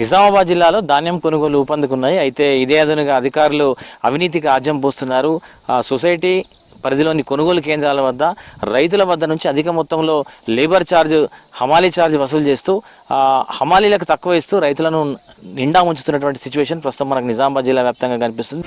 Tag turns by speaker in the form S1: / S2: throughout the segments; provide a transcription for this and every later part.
S1: నిజామాబాద్ జిల్లాలో ధాన్యం కొనుగోలు ఊపందుకున్నాయి. అయితే ఇదే అదనుగా అధికారులు అవినీతికి ఆజ్యం పోస్తున్నారు. సొసైటీ పరిధిలోని కొనుగోలు కేంద్రాల వద్ద రైతుల వద్ద నుంచి అధిక మొత్తంలో లేబర్ ఛార్జ్, హమాలీ ఛార్జ్ వసూలు చేస్తూ హమాలీలకు తక్కువ ఇస్తూ రైతులను నిండా ముంచుతున్నటువంటి సిచ్యువేషన్ ప్రస్తుతం మనకు నిజామాబాద్ జిల్లా వ్యాప్తంగా కనిపిస్తుంది.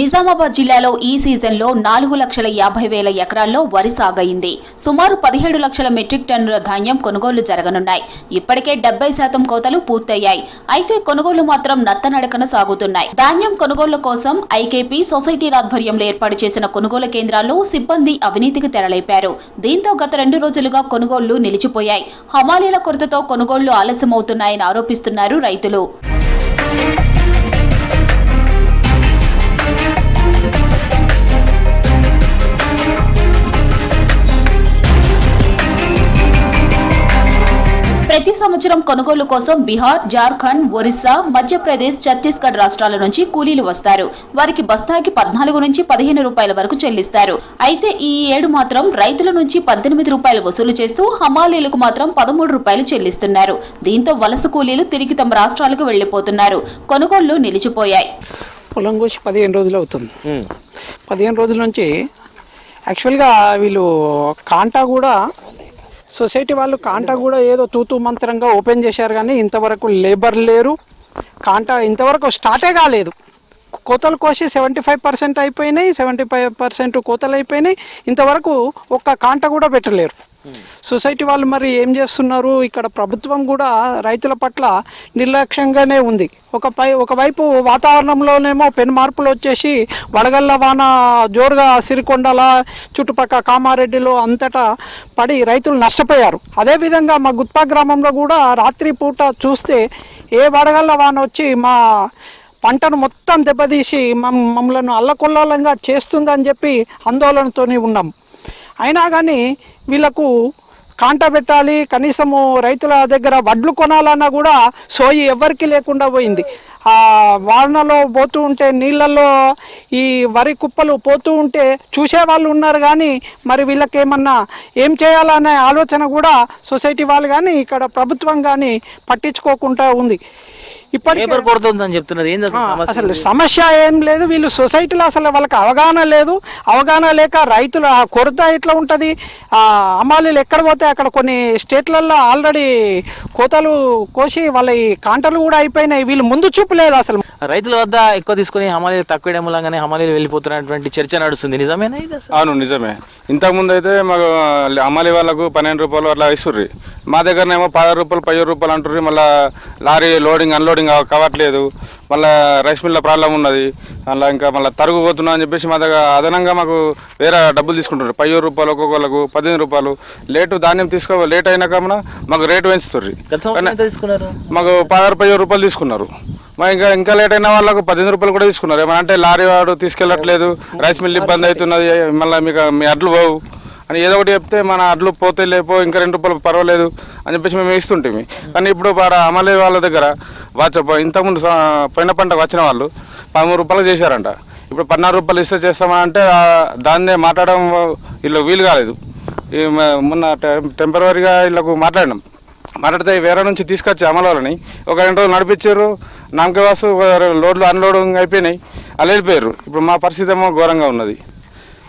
S2: నిజామాబాద్ జిల్లాలో ఈ సీజన్లో 4,50,000 ఎకరాల్లో వరి సాగయింది. సుమారు 17 లక్షల మెట్రిక్ టన్నుల ధాన్యం కొనుగోలు జరగనున్నాయి. ఇప్పటికే 70% కోతలు పూర్తయ్యాయి. అయితే కొనుగోలు మాత్రం నత్తనడకన సాగుతున్నాయి. ధాన్యం కొనుగోళ్ల కోసం ఐకేపీ సొసైటీ ఆధ్వర్యంలో ఏర్పాటు చేసిన కొనుగోలు కేంద్రాల్లో సిబ్బంది అవినీతికి తెరలేపారు. దీంతో గత 2 రోజులుగా కొనుగోళ్లు నిలిచిపోయాయి. హమాలీల కొరతతో కొనుగోళ్లు ఆలస్యమవుతున్నాయని ఆరోపిస్తున్నారు రైతులు. ప్రతి సంవత్సరం కొనుగోలు కోసం బీహార్, జార్ఖండ్, ఒరిస్సా, మధ్యప్రదేశ్, ఛత్తీస్గఢ్ రాష్ట్రాల నుంచి కూలీలు వస్తారు. వారికి బస్తాకి 14 నుంచి 15 రూపాయల వరకు చెల్లిస్తారు. అయితే ఈ ఏడు మాత్రం రైతుల నుంచి 18 రూపాయలు వసూలు చేస్తూ హమాలీలకు మాత్రం 13 రూపాయలు చెల్లిస్తున్నారు. దీంతో వలస కూలీలు తిరిగి తమ రాష్ట్రాలకు వెళ్లిపోతున్నారు. కొనుగోళ్లు నిలిచిపోయాయి.
S3: పొలం కోసి 15 రోజులు అవుతుంది. 15 రోజుల నుంచి యాక్చువల్గా వీళ్ళు కాంటా కూడా సొసైటీ వాళ్ళు కాంటా కూడా ఏదో తూతూ మంత్రంగా ఓపెన్ చేశారు, కానీ ఇంతవరకు లేబర్ లేరు. కాంటా ఇంతవరకు స్టార్టే కాలేదు. కోతలు కోసి 75% అయిపోయినాయి, 75% కోతలు అయిపోయినాయి. ఇంతవరకు ఒక్క కాంటా కూడా పెట్టలేరు సొసైటీ వాళ్ళు. మరి ఏం చేస్తున్నారు? ఇక్కడ ప్రభుత్వం కూడా రైతుల పట్ల నిర్లక్ష్యంగానే ఉంది. ఒకవైపు వాతావరణంలోనేమో పెను మార్పులు వచ్చేసి వడగళ్ళ వాన జోరుగా సిరికొండల చుట్టుపక్కల కామారెడ్డిలో అంతటా పడి రైతులు నష్టపోయారు. అదేవిధంగా మా గుత్పా గ్రామంలో కూడా రాత్రి పూట చూస్తే ఏ వడగళ్ళ వాన వచ్చి మా పంటను మొత్తం దెబ్బతీసి మమ్మల్ని అల్లకొల్లంగా చేస్తుందని చెప్పి ఆందోళనతోనే ఉన్నాం. అయినా కానీ వీళ్ళకు కాంటా పెట్టాలి, కనీసము రైతుల దగ్గర వడ్లు కొనాలన్నా కూడా సోయి ఎవరికి లేకుండా పోయింది. ఆ వానలో పోతూ ఉంటే నీళ్ళల్లో ఈ వరి కుప్పలు పోతూ ఉంటే చూసేవాళ్ళు ఉన్నారు, కానీ మరి వీళ్ళకేమన్నా ఏం చేయాలనే ఆలోచన కూడా సొసైటీ వాళ్ళు కానీ ఇక్కడ ప్రభుత్వం కానీ పట్టించుకోకుండా ఉంది. అసలు సమస్య ఏం లేదు. వీళ్ళు సొసైటీలో అసలు వాళ్ళకి అవగాహన లేదు. అవగాహన లేక రైతుల కొరత ఎట్లా ఉంటుంది. హమాలీలు ఎక్కడ పోతే అక్కడ కొన్ని స్టేట్లలో ఆల్రెడీ కోతలు కోసి వాళ్ళ ఈ కాంటలు కూడా అయిపోయినాయి. వీళ్ళు ముందు చూపు లేదు. అసలు
S1: రైతుల వద్ద ఎక్కువ తీసుకుని హమాలీలు తక్కువ మూలంగానే హమాలీలు వెళ్ళిపోతున్నటువంటి చర్చ నడుస్తుంది. నిజమేనా ఇది?
S4: అవును, నిజమే. ఇంతకుముందు అయితే మాకు హమాలీ వాళ్ళకు 12 రూపాయలు అట్లా ఇస్తుర్రి. మా దగ్గరనేమో 10 రూపాయలు 15 రూపాయలు అంటుర్రి. మళ్ళీ లారీ లోడింగ్ అన్లోడింగ్ కావట్లేదు. మళ్ళీ రైస్ మిల్ల ప్రాబ్లం ఉన్నది. అలా ఇంకా మళ్ళీ తరుగు పోతున్నా అని చెప్పేసి మా దగ్గర అదనంగా మాకు వేరే డబ్బులు తీసుకుంటారు. 15 రూపాయలు, ఒక్కొక్కళ్ళకు 15 రూపాయలు. లేట్ అయినా కన్నా మాకు రేటు పెంచుతుర్రి. మాకు 15 రూపాయలు తీసుకున్నారు. ఇంకా లేట్ అయిన వాళ్ళకు 18 రూపాయలు కూడా తీసుకున్నారు. ఏమంటే లారీ వాడు తీసుకెళ్ళట్లేదు, రైస్ మిల్ ఇబ్బంది అవుతున్నది, మళ్ళీ మీ అడ్లు పోవు అని ఏదో ఒకటి చెప్తే మన అడ్లు పోతే లేపో ఇంకా 2 రూపాయలు పర్వాలేదు అని చెప్పేసి మేము ఇస్తుంటాము. కానీ ఇప్పుడు అమలే వాళ్ళ దగ్గర ఇంతకుముందు పోయిన పంటకు వచ్చిన వాళ్ళు 13 రూపాయలు చేశారంట. ఇప్పుడు 14 రూపాయలు ఇస్తే చేస్తామని అంటే దాన్నే మాట్లాడడం వీళ్ళు కాలేదు. మొన్న టెంపరీగా వీళ్ళకు మాట్లాడితే వేరే నుంచి తీసుకొచ్చి అమలవాళ్ళని ఒక 2 రోజులు నడిపించారు. నామకే వాసు లోడ్లు అన్లోడింగ్ అయిపోయినాయి, అలా వెళ్ళిపోయారు. ఇప్పుడు మా పరిస్థితి ఏమో ఘోరంగా ఉన్నది.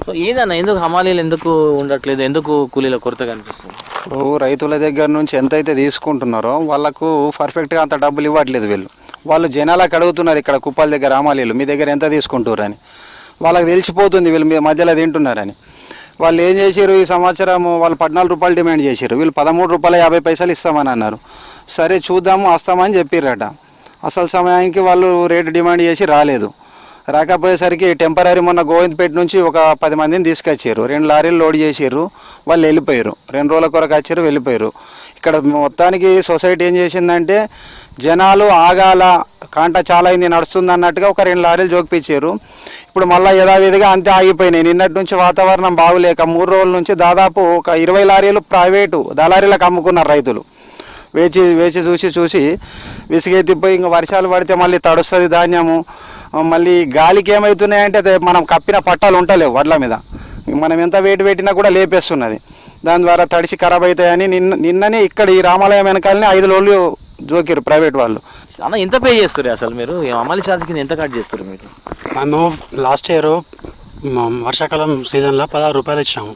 S1: సో ఏదన్నా ఎందుకు హమాలీలు ఎందుకు ఉండట్లేదు? ఎందుకు కూలీల కొరత కనిపిస్తుంది?
S5: ఇప్పుడు రైతుల దగ్గర నుంచి ఎంతైతే తీసుకుంటున్నారో వాళ్ళకు పర్ఫెక్ట్గా అంత డబ్బులు ఇవ్వట్లేదు. వాళ్ళు జనాలకు అడుగుతున్నారు ఇక్కడ కుప్పల దగ్గర హమాలీలు మీ దగ్గర ఎంత తీసుకుంటారని. వాళ్ళకి తెలిసిపోతుంది వీళ్ళు మీ మధ్యలో తింటున్నారని. వాళ్ళు ఏం చేశారు, ఈ సంవత్సరం వాళ్ళు 14 రూపాయలు డిమాండ్ చేశారు. వీళ్ళు 13 రూపాయల 50 పైసలు ఇస్తామని అన్నారు. సరే చూద్దాము వస్తామని చెప్పిర్రట. అసలు సమయానికి వాళ్ళు రేటు డిమాండ్ చేసి రాలేదు. రాకపోయేసరికి టెంపరీ మొన్న గోవిందపేట నుంచి ఒక 10 మందిని తీసుకొచ్చారు. 2 లారీలు లోడ్ చేసారు. వాళ్ళు వెళ్ళిపోయారు. 2 రోజుల కొరకు వచ్చారు, వెళ్ళిపోయారు. ఇక్కడ మొత్తానికి సొసైటీ ఏం చేసిందంటే జనాలు ఆగాల, కాంట చాలా అయింది నడుస్తుంది అన్నట్టుగా ఒక 2 లారీలు జోకిపించారు. ఇప్పుడు మళ్ళీ యథావిధిగా అంతే ఆగిపోయినాయి. నిన్నటి నుంచి వాతావరణం బాగులేక 3 రోజుల నుంచి దాదాపు ఒక 20 లారీలు ప్రైవేటు దళారీలకు అమ్ముకున్నారు రైతులు. వేచి చూసి విసిగెత్తిపోయి ఇంకా వర్షాలు పడితే మళ్ళీ తడుస్తుంది ధాన్యము. మళ్ళీ గాలికి ఏమవుతున్నాయంటే మనం కప్పిన పట్టాలు ఉంటలేవు వడ్ల మీద, మనం ఎంత వెయిట్ పెట్టినా కూడా లేపేస్తున్నది. దాని ద్వారా తడిసి ఖరాబ్ అవుతాయని నిన్ననే ఇక్కడ ఈ రామాలయం వెనకాలని 5 రోజులు జోకిరు ప్రైవేట్ వాళ్ళు.
S1: అన్న ఎంత పే చేస్తారు అసలు మీరు అమలు ఛార్జ్ కింద ఎంత కట్ చేస్తారు మీరు?
S6: మేము లాస్ట్ ఇయర్ వర్షాకాలం సీజన్లో 16 రూపాయలు ఇచ్చాము,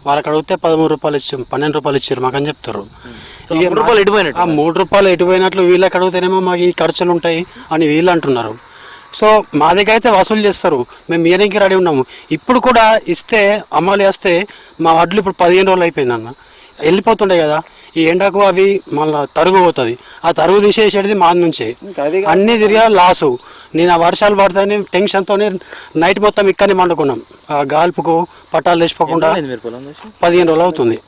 S6: వాళ్ళకి అడిగితే 13 రూపాయలు ఇచ్చాము, 12 రూపాయలు ఇచ్చారు మాకు అని చెప్తారు.
S1: 3 రూపాయలు ఎటుపోయినట్టు?
S6: 3 రూపాయలు ఎటుపోయినట్లు వీళ్ళకి అడిగితేనేమో మాకు ఈ ఖర్చులు ఉంటాయి అని వీళ్ళు అంటున్నారు. సో మా దగ్గర అయితే వసూలు చేస్తారు, మేము ఇయరింగ్కి రెడీ ఉన్నాము. ఇప్పుడు కూడా ఇస్తే అమలు వేస్తే మా వడ్లు ఇప్పుడు 15 రోజులు అయిపోయింది అన్న, వెళ్ళిపోతుండే కదా. ఈ ఎండకు అవి మళ్ళీ తరుగు పోతుంది, ఆ తరుగు తీసేసేది మా నుంచే. అన్నీ తిరిగా లాసు. నేను ఆ వర్షాలు పడతాయని టెన్షన్తో నైట్ మొత్తం ఇక్కడనే మండుకున్నాం. ఆ గాల్పుకు పట్టాలు లేచిపోకుండా 15 రోజులు అవుతుంది.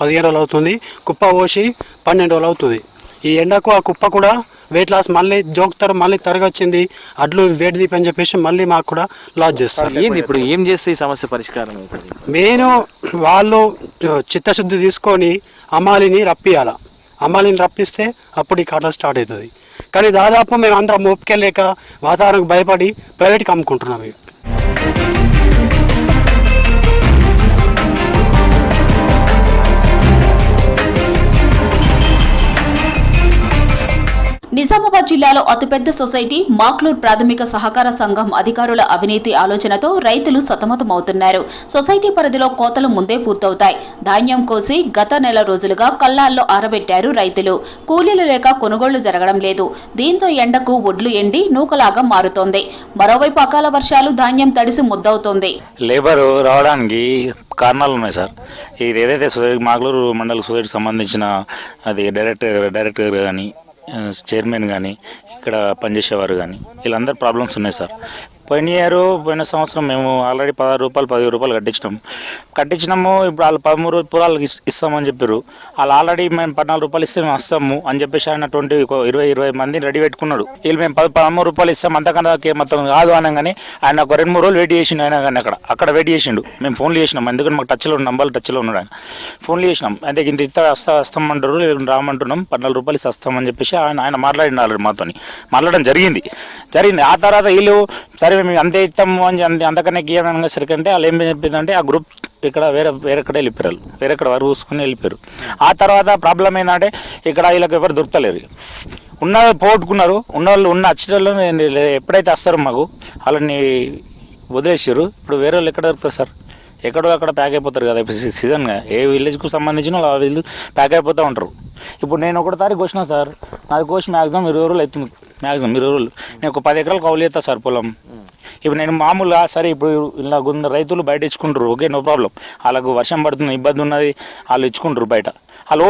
S6: 15 రోజులు అవుతుంది. కుప్ప పోసి 12 రోజులు అవుతుంది. ఈ ఎండకు ఆ కుప్ప కూడా వెయిట్ లాస్ మళ్ళీ జోకుతారు, మళ్ళీ తరగొచ్చింది అడ్లు వేడి దీపి అని చెప్పేసి మళ్ళీ మాకు కూడా లాస్ చేస్తారు.
S1: ఏంది ఇప్పుడు ఏం చేస్తే ఈ సమస్య పరిష్కారం అవుతుంది?
S6: మెయిన్ వాళ్ళు చిత్తశుద్ధి తీసుకొని అమ్మాలిని రప్పియాల, అమ్మాలిని రప్పిస్తే అప్పుడు ఈ కథ స్టార్ట్ అవుతుంది. కానీ దాదాపు మేము అందరం ఒప్పుకెళ్ళలేక వాతావరణకు భయపడి ప్రైవేట్కి అమ్ముకుంటున్నాం. ఇవి
S2: నిజామాబాద్ జిల్లాలో అతిపెద్ద సొసైటీ మాక్లూర్ ప్రాథమిక సహకార సంఘం అధికారుల అవినీతి ఆలోచనతో రైతులు సతమతమవుతున్నారు. సొసైటీ పరిధిలో కోతలు ముందే పూర్తవుతాయి. ధాన్యం కోసి గత నెల రోజులుగా కల్లాల్లో ఆరబెట్టారు రైతులు. కూలీలు లేక కొనుగోళ్లు జరగడం లేదు. దీంతో ఎండకు ఒడ్లు ఎండి నూకలాగా మారుతోంది. మరోవైపు అకాల వర్షాలు ధాన్యం తడిసి ముద్దవుతోంది.
S7: లేబరు రావడానికి కారణాలు ఉన్నాయి సార్. ఇది ఏదైతే సొసైటీ మాగ్లూరు మండల సొసైటీకి సంబంధించిన అది డైరెక్టర్ కానీ చైర్మన్ కానీ ఇక్కడ పనిచేసేవారు కానీ వీళ్ళందరూ ప్రాబ్లమ్స్ ఉన్నాయి సార్. పోయిన సంవత్సరం మేము ఆల్రెడీ 16 రూపాయలు 15 రూపాయలు కట్టించినాము. ఇప్పుడు వాళ్ళు 13 రూపాయలు ఇస్తామని చెప్పారు. వాళ్ళు ఆల్రెడీ మేము 14 రూపాయలు ఇస్తే మేము వస్తాము అని చెప్పేసి ఆయన 20 మంది రెడీ పెట్టుకున్నాడు. వీళ్ళు మేము 13 రూపాయలు ఇస్తాం అంతకన్నా మొత్తం కాదు అనగానే ఆయన ఒక 2-3 రోజులు వెయిట్ చేసిండు. ఆయన కానీ అక్కడ వెయిట్ చేసిండు. మేము ఫోన్లు చేసినాం, ఎందుకంటే మాకు నంబర్లు టచ్లో ఉన్నాడు. ఆయన ఫోన్లు చేసినాం, అంటే ఇంత వస్తామంటారు, రామంటున్నాం, 14 రూపాయలు ఇస్తే వస్తామని చెప్పేసి ఆయన మాట్లాడిన ఆల్రెడీ మాట్లాడడం జరిగింది. ఆ తర్వాత వీళ్ళు సరే మేము అంతే ఇస్తాము అని అంతకన్నా గీయమనగా సరికంటే వాళ్ళు ఏం చెప్పిందంటే ఆ గ్రూప్ ఇక్కడ వేరెక్కడ వెళ్ళిపోయారు, వేరెక్కడ వారు చూసుకుని వెళ్ళిపోయారు. ఆ తర్వాత ప్రాబ్లం ఏంటంటే ఇక్కడ వీళ్ళకి ఎవరు దొరకలేరు. పోగొట్టుకున్నారు. ఉన్న అచ్చటల్లో ఎప్పుడైతే వస్తారో మాకు వాళ్ళని వదిలేసారు. ఇప్పుడు వేరే వాళ్ళు ఎక్కడ దొరుకుతారు సార్? ఎక్కడో అక్కడ ప్యాక్ అయిపోతారు కదా. సీజన్గా ఏ విలేజ్కు సంబంధించిన వాళ్ళు వీళ్ళు ప్యాక్ అయిపోతూ ఉంటారు. ఇప్పుడు నేను 1 తారీఖు వచ్చినా సార్, నాది కోసి మ్యాక్సిమం 20 రోజులు అవుతుంది. మ్యాక్సిమం 20 రోజులు. నేను ఒక 10 ఎకరాలు కౌలు చేస్తా సార్ పొలం. ఇప్పుడు నేను మామూలుగా సరే ఇప్పుడు ఇలా రైతులు బయట ఇచ్చుకుంటారు, ఓకే నో ప్రాబ్లం. వాళ్ళకు వర్షం పడుతుంది, ఇబ్బంది ఉన్నది, వాళ్ళు ఇచ్చుకుంటారు బయట. వాళ్ళు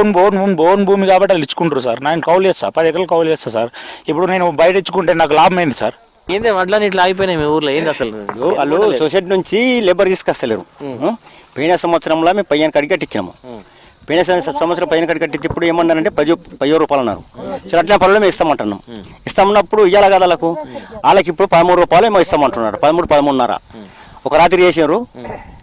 S7: ఓన్ భూమి కాబట్టి వాళ్ళు ఇచ్చుకుంటారు సార్. నేను కౌలు చేస్తా, 10 ఎకరాలు కౌలు చేస్తా సార్. ఇప్పుడు నేను బయట ఇచ్చుకుంటే నాకు లాభం ఏంది సార్?
S1: ఏంది వడ్లని ఇట్లా అయిపోయినాయి మీ ఊర్లో? ఏంది అసలు?
S8: వాళ్ళు సొసైటీ నుంచి లేబర్ తీసుకొస్తలేరు. పోయిన సంవత్సరంలో మేము 15 కడిగి కట్టించాము. పోయిన సంవత్సరం 15 కడిగి కట్టించి ఇప్పుడు ఏమన్నారంటే 10 రూపాయలు అన్నారు. సరే అట్లా పనులు మేము ఇస్తామంటున్నాం. ఇస్తామన్నప్పుడు ఇవ్వాలి కదా వాళ్ళకి ఇప్పుడు 13 రూపాయలు ఏమో ఇస్తామంటున్నారు. 13.5 ఒక రాత్రి చేసారు.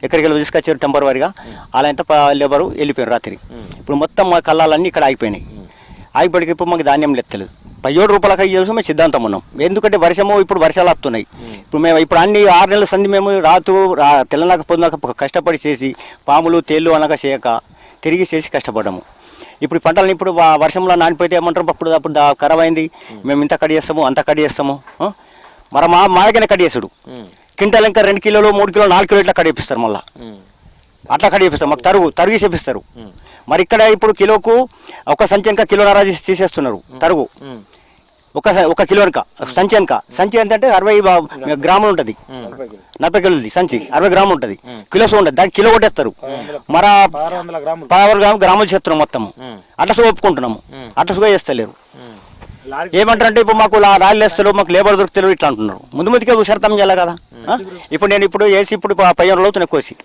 S8: ఎక్కడికి వెళ్ళి తీసుకొచ్చారు టెంపరీగా. అలా ఎంత లేబరు వెళ్ళిపోయారు రాత్రి. ఇప్పుడు మొత్తం మా కళ్ళాలన్నీ ఇక్కడ ఆగిపోయినాయి. ఆగిపోయికి ఇప్పుడు మాకు ధాన్యం లెత్తలేదు. 17 రూపాయలకి చేసి మేము సిద్ధాంతం ఉన్నాం. ఎందుకంటే ఇప్పుడు వర్షాలు వస్తున్నాయి. ఇప్పుడు అన్ని 6 నెలల సంది మేము తెల్లనాక పొందాక కష్టపడి చేసి పాములు తేళ్ళు అనక చేయక తిరిగి చేసి కష్టపడ్డాము. ఇప్పుడు పంటలను ఇప్పుడు వర్షంలో నానిపోతే ఏమంటారు, అప్పుడు ఖరాబ్ అయింది, మేము ఇంత కట్ చేస్తాము అంత కట్ చేస్తాము. మరి మా దగ్గర కట్ చేసాడు. క్వింటాల్ ఇంకా 2 కిలోలు 3 కిలోలు 4 కిలో ఇట్లా కట్ చేపిస్తారు. మళ్ళీ అట్లా కట్ చేపిస్తారు. మాకు తరుగు చేపిస్తారు. మరి ఇక్కడ ఇప్పుడు కిలోకు ఒక సంచి ఇంకా కిలోన్నర చేసేస్తున్నారు తరుగు. ఒక కిలో సంచి ఏంటంటే 60 గ్రాములు ఉంటుంది. 40 కిలోది సంచి 60 గ్రాములు ఉంటుంది. కిలోస్ ఉంటుంది, దానికి కిలో కొట్టేస్తారు. మరి 16 గ్రాములు చేస్తున్నాం మొత్తము. అట్లా సుగా ఒప్పుకుంటున్నాము. అట్లా సుగా చేస్తలేరు. ఏమంటారంటే ఇప్పుడు మాకు రాళ్ళు వేస్తారు, మాకు లేబర్ దొరుకుతారు ఇట్లా అంటున్నారు. ముందుకే హుషార్థం చేయాలి కదా. ఇప్పుడు నేను వేసి ఇప్పుడు 15 రోజులు అవుతున్నాయి కోసి.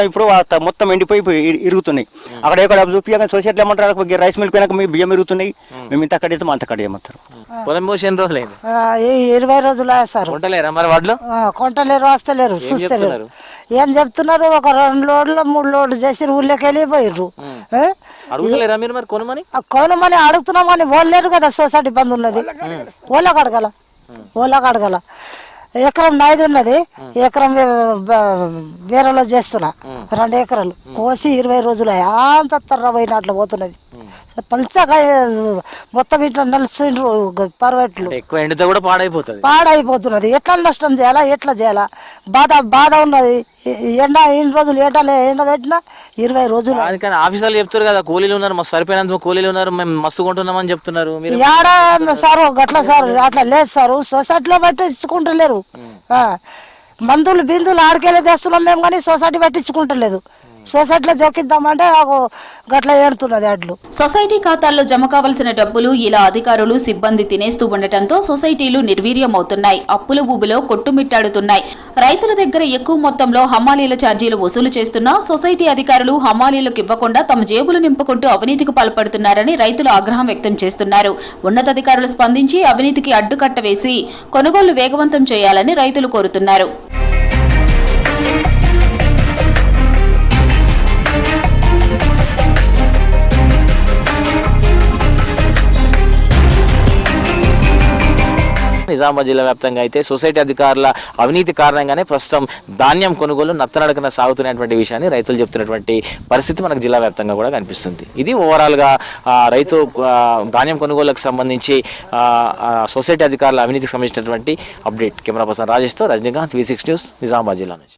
S8: ఇప్పుడు మొత్తం ఎండిపోయి ఇరుగుతున్నాయి. అక్కడ ఎక్కడ చూపించగా సొసైటీలో ఏమంటారు, రైస్ మిల్ పోయినాక మీ బియ్యం ఇరుగుతున్నాయి, మేము ఇంత కడితే అంత కడియమంటారు.
S1: పొలం పోసి ఎన్ని రోజులైంది?
S9: 20 రోజులు సార్.
S1: కొంటలేరా మరి వాటిలో?
S9: కొంటలేరు, వస్తలేరు, చూస్తలేరు. ఏం చెప్తున్నారు, ఒక 2 లోడ్లు 3 లోడ్లు చేసి ఊళ్ళోకి వెళ్ళిపోయారు.
S1: అడుగుతలేరా మీరు మరి కొనమని?
S9: కొనమని అడుగుతున్నాం కానీ పోలేరు కదా, సొసైటీ బంద్ ఉన్నది. వాళ్ళకి అడగాల. ఓలాగా అడగల ఎకరం నాది ఉన్నది, ఎకరం వేరేలో చేస్తున్నా 2 ఎకరాలు కోసి 20 రోజులు అంత తర్ర పోయినట్లు పోతున్నది. పల్చగా మొత్తం ఇట్లా నలిసిండ్రు పర్వట్లు,
S1: ఎక్కువ ఎండితే కూడా
S9: పాడైపోతున్నది. ఎట్లా నష్టం చేయాలా, ఎట్లా చేయాలా, బాధ ఉన్నది. ఎండ ఇన్ని రోజులు ఎండ పెట్టినా 20 రోజులు.
S1: కానీ ఆఫీసర్లు చెప్తారు కదా కూలీలు ఉన్నారు, మస్తు సరిపోయినంత కూలీలు ఉన్నారు, మేము మస్తు కొంటున్నామని చెప్తున్నారు.
S9: ఏడా సారు గట్ల సార్ అట్లా లేదు సారు, సొసైటీలో పట్టించుకుంటలేరు. మందులు బిందులు ఆడికెళ్ళి తెస్తున్నాం మేము, కానీ సొసైటీ పట్టించుకుంటలేదు. సొసైటీలో జోకిద్దామంటే గట్ల ఏడుతున్నది అడ్లు.
S2: సొసైటీ ఖాతాల్లో జమ కావలసిన డబ్బులు ఇలా అధికారులు సిబ్బంది తినేస్తూ ఉండటంతో సొసైటీలు నిర్వీర్యమవుతున్నాయి, అప్పుల ఊబిలో కొట్టుమిట్టాడుతున్నాయి. రైతుల దగ్గర ఎక్కువ మొత్తంలో హమాలీల ఛార్జీలు వసూలు చేస్తున్నా సొసైటీ అధికారులు హమాలీలకు ఇవ్వకుండా తమ జేబులు నింపుకుంటూ అవినీతికి పాల్పడుతున్నారని రైతులు ఆగ్రహం వ్యక్తం చేస్తున్నారు. ఉన్నతాధికారులు స్పందించి అవినీతికి అడ్డుకట్ట వేసి కొనుగోళ్లు వేగవంతం చేయాలని రైతులు కోరుతున్నారు.
S1: నిజామాబాద్ జిల్లా వ్యాప్తంగా అయితే సొసైటీ అధికారుల అవినీతి కారణంగానే ప్రస్తుతం ధాన్యం కొనుగోలు నత్తనడకన సాగుతున్నటువంటి విషయాన్ని రైతులు చెప్తున్నటువంటి పరిస్థితి మనకు జిల్లా వ్యాప్తంగా కూడా కనిపిస్తుంది. ఇది ఓవరాల్గా రైతు ధాన్యం కొనుగోలుకు సంబంధించి సొసైటీ అధికారుల అవినీతికి సంబంధించినటువంటి అప్డేట్. కెమెరా పర్సన్ రాజేష్తో రజనీకాంత్, V6 న్యూస్, నిజామాబాద్ జిల్లా నుంచి.